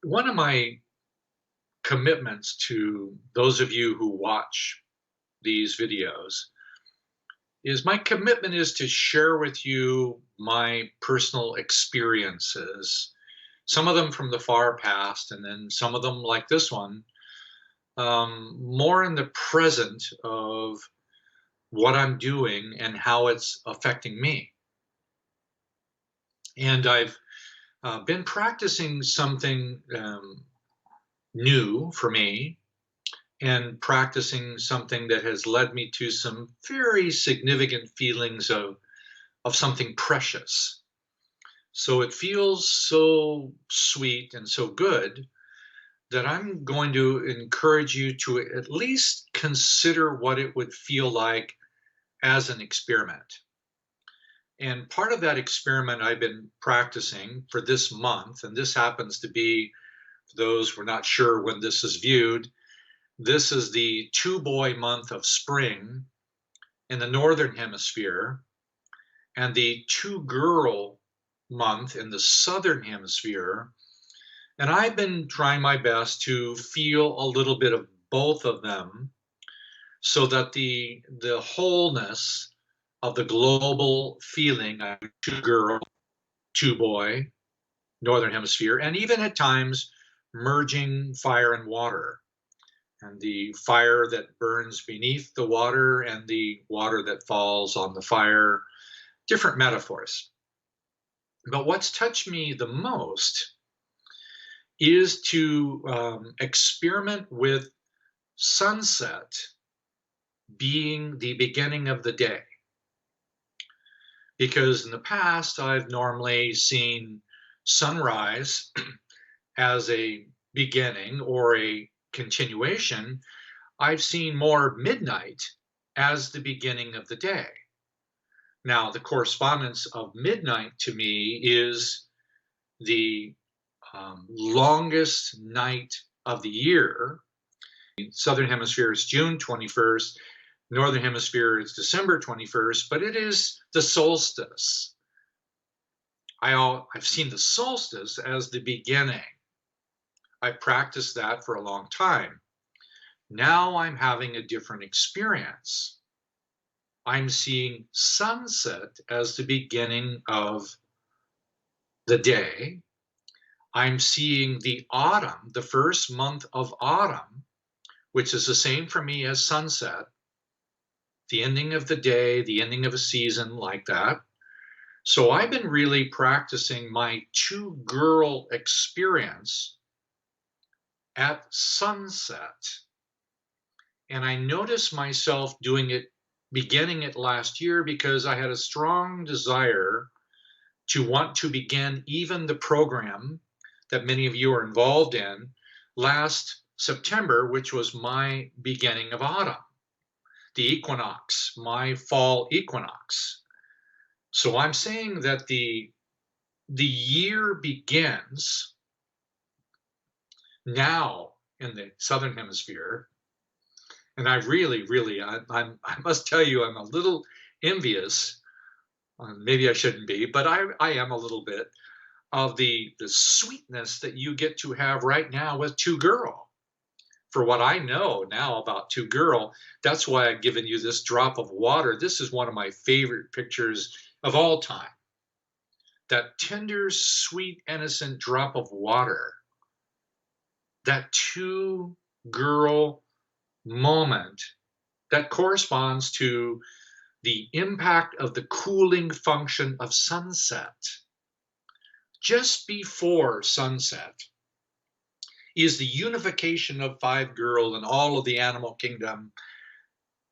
One of my commitments to those of you who watch these videos is my commitment is to share with you my personal experiences, some of them from the far past, and then some of them, like this one, more in the present of what I'm doing and how it's affecting me. And I've been practicing something new for me and practicing something that has led me to some very significant feelings of something precious. So it feels so sweet and so good that I'm going to encourage you to at least consider what it would feel like as an experiment. And part of that experiment I've been practicing for this month, and this happens to be, for those who are not sure when this is viewed, this is the two-boy month of spring in the Northern Hemisphere and the two-girl month in the Southern Hemisphere. And I've been trying my best to feel a little bit of both of them so that the wholeness of the global feeling of two-girl, two-boy, Northern Hemisphere, and even at times merging fire and water, and the fire that burns beneath the water and the water that falls on the fire, different metaphors. But what's touched me the most is to experiment with sunset being the beginning of the day. Because in the past, I've normally seen sunrise as a beginning or a continuation. I've seen more midnight as the beginning of the day. Now, the correspondence of midnight to me is the longest night of the year. Southern Hemisphere is June 21st, Northern Hemisphere is December 21st, but it is the solstice. I've seen the solstice as the beginning. I practiced that for a long time. Now I'm having a different experience. I'm seeing sunset as the beginning of the day. I'm seeing the autumn, the first month of autumn, which is the same for me as sunset, the ending of the day, the ending of a season, like that. So I've been really practicing my two-girl experience at sunset. And I noticed myself doing it, beginning it last year, because I had a strong desire to want to begin even the program that many of you are involved in last September, which was my beginning of autumn, the equinox, my fall equinox. So I'm saying that the year begins now in the Southern Hemisphere. And I really, I must tell you, I'm a little envious. Maybe I shouldn't be, but I am a little bit of the sweetness that you get to have right now with two-girl. For what I know now about two-girl, that's why I've given you this drop of water. This is one of my favorite pictures of all time. That tender, sweet, innocent drop of water. That two-girl moment that corresponds to the impact of the cooling function of sunset. Just before sunset is the unification of five-girl and all of the animal kingdom,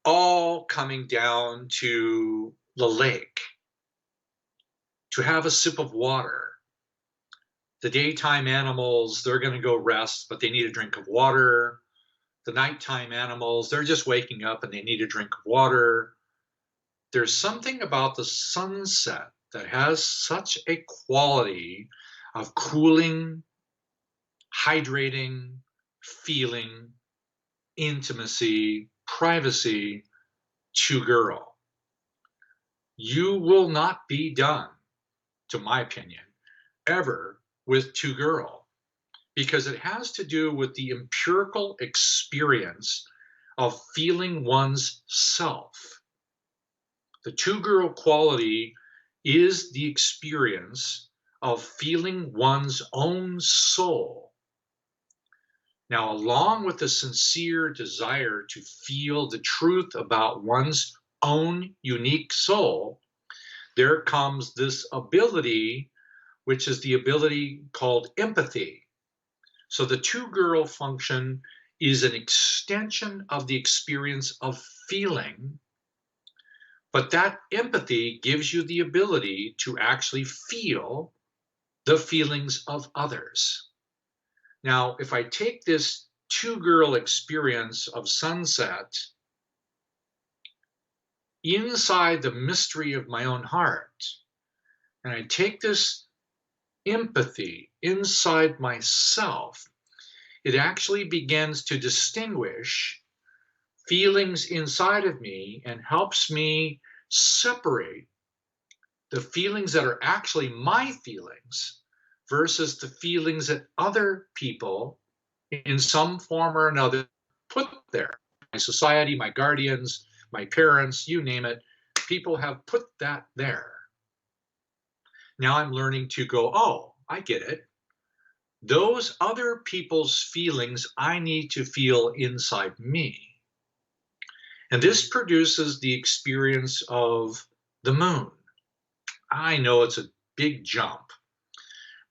all coming down to the lake to have a sip of water. The daytime animals, they're going to go rest, but they need a drink of water. The nighttime animals, they're just waking up and they need a drink of water. There's something about the sunset that has such a quality of cooling, hydrating, feeling, intimacy, privacy to girl. You will not be done, to my opinion, ever with two girl, because it has to do with the empirical experience of feeling one's self. The two-girl quality is the experience of feeling one's own soul. Now, along with the sincere desire to feel the truth about one's own unique soul, there comes this ability, which is the ability called empathy. So the two-girl function is an extension of the experience of feeling, but that empathy gives you the ability to actually feel the feelings of others. Now, if I take this two-girl experience of sunset inside the mystery of my own heart, and I take this empathy inside myself, it actually begins to distinguish feelings inside of me and helps me separate the feelings that are actually my feelings versus the feelings that other people in some form or another put there. My society, my guardians, my parents, you name it, people have put that there. Now I'm learning to go, oh, I get it. Those other people's feelings I need to feel inside me. And this produces the experience of the moon. I know it's a big jump,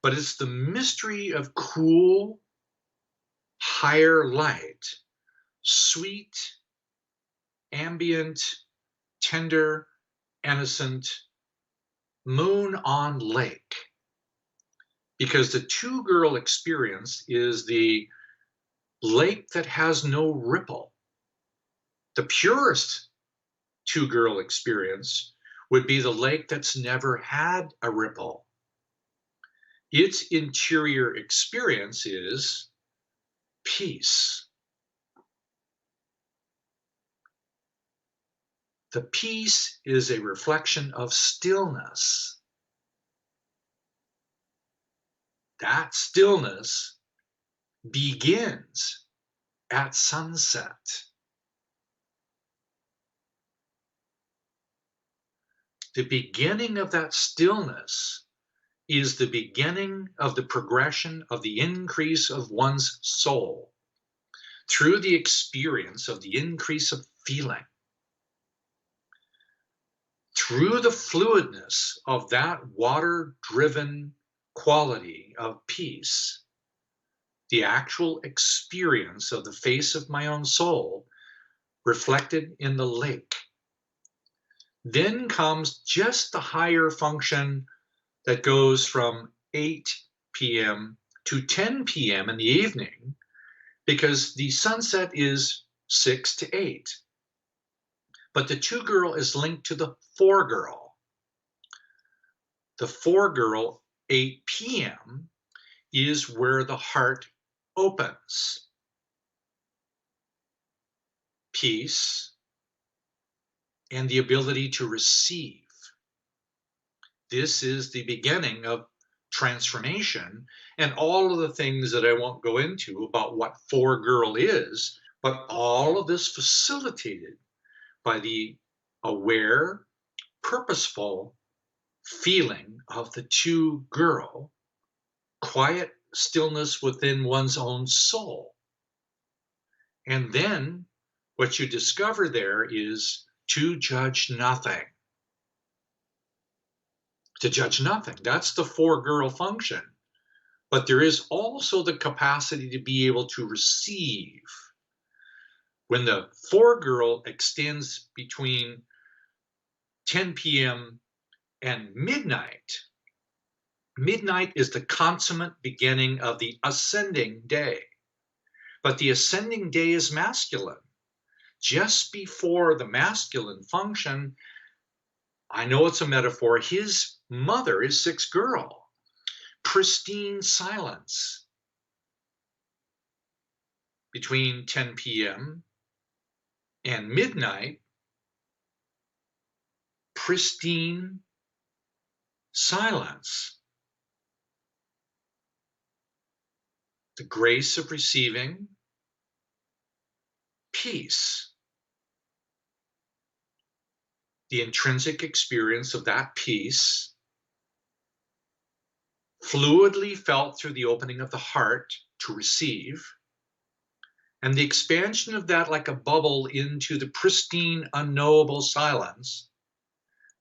but it's the mystery of cool, higher light, sweet, ambient, tender, innocent moon on lake. Because the two-girl experience is the lake that has no ripple. The purest two-girl experience would be the lake that's never had a ripple. Its interior experience is peace. The peace is a reflection of stillness. That stillness begins at sunset. The beginning of that stillness is the beginning of the progression of the increase of one's soul through the experience of the increase of feeling. Through the fluidness of that water-driven quality of peace, the actual experience of the face of my own soul reflected in the lake. Then comes just the higher function that goes from 8 p.m. to 10 p.m. in the evening, because the sunset is 6 to 8. But the two-girl is linked to the four-girl. The four-girl, 8 p.m., is where the heart opens. Peace and the ability to receive. This is the beginning of transformation and all of the things that I won't go into about what four-girl is, but all of this facilitated by the aware, purposeful feeling of the two-girl, quiet stillness within one's own soul. And then what you discover there is to judge nothing. To judge nothing. That's the four-girl function. But there is also the capacity to be able to receive. When the four-girl extends between 10 p.m. and midnight, midnight is the consummate beginning of the ascending day. But the ascending day is masculine. Just before the masculine function, I know it's a metaphor, his mother is sixth-girl. Pristine silence between 10 p.m. and midnight. Pristine silence. the grace of receiving, peace, the intrinsic experience of that peace, fluidly felt through the opening of the heart to receive, and the expansion of that like a bubble into the pristine, unknowable silence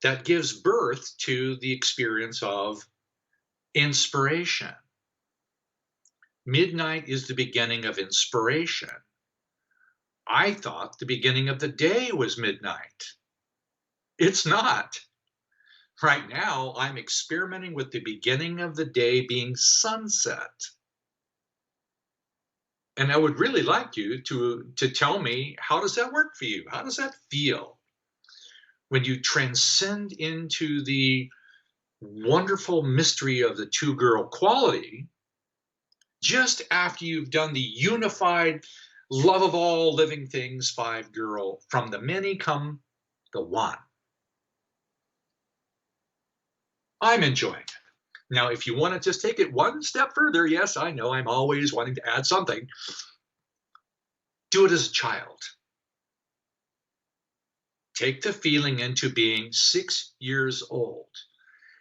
that gives birth to the experience of inspiration. Midnight is the beginning of inspiration. I thought the beginning of the day was midnight. It's not. Right now, I'm experimenting with the beginning of the day being sunset. And I would really like you to tell me, how does that work for you? How does that feel when you transcend into the wonderful mystery of the two-girl quality just after you've done the unified love of all living things, five girl, from the many come the one? I'm enjoying it. Now, if you want to just take it one step further, yes, I know I'm always wanting to add something. Do it as a child. Take the feeling into being 6 years old.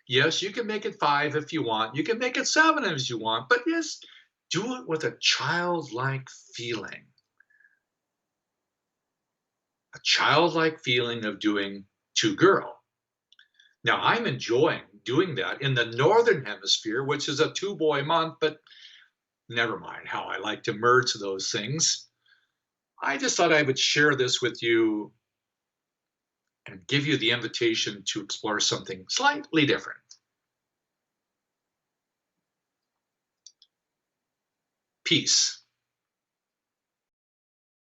Yes, you can make it 5 if you want. You can make it 7 if you want, but just do it with a childlike feeling. A childlike feeling of doing two girl. Now, I'm enjoying doing that in the Northern Hemisphere, which is a two-boy month, but never mind how I like to merge those things. I just thought I would share this with you and give you the invitation to explore something slightly different. Peace.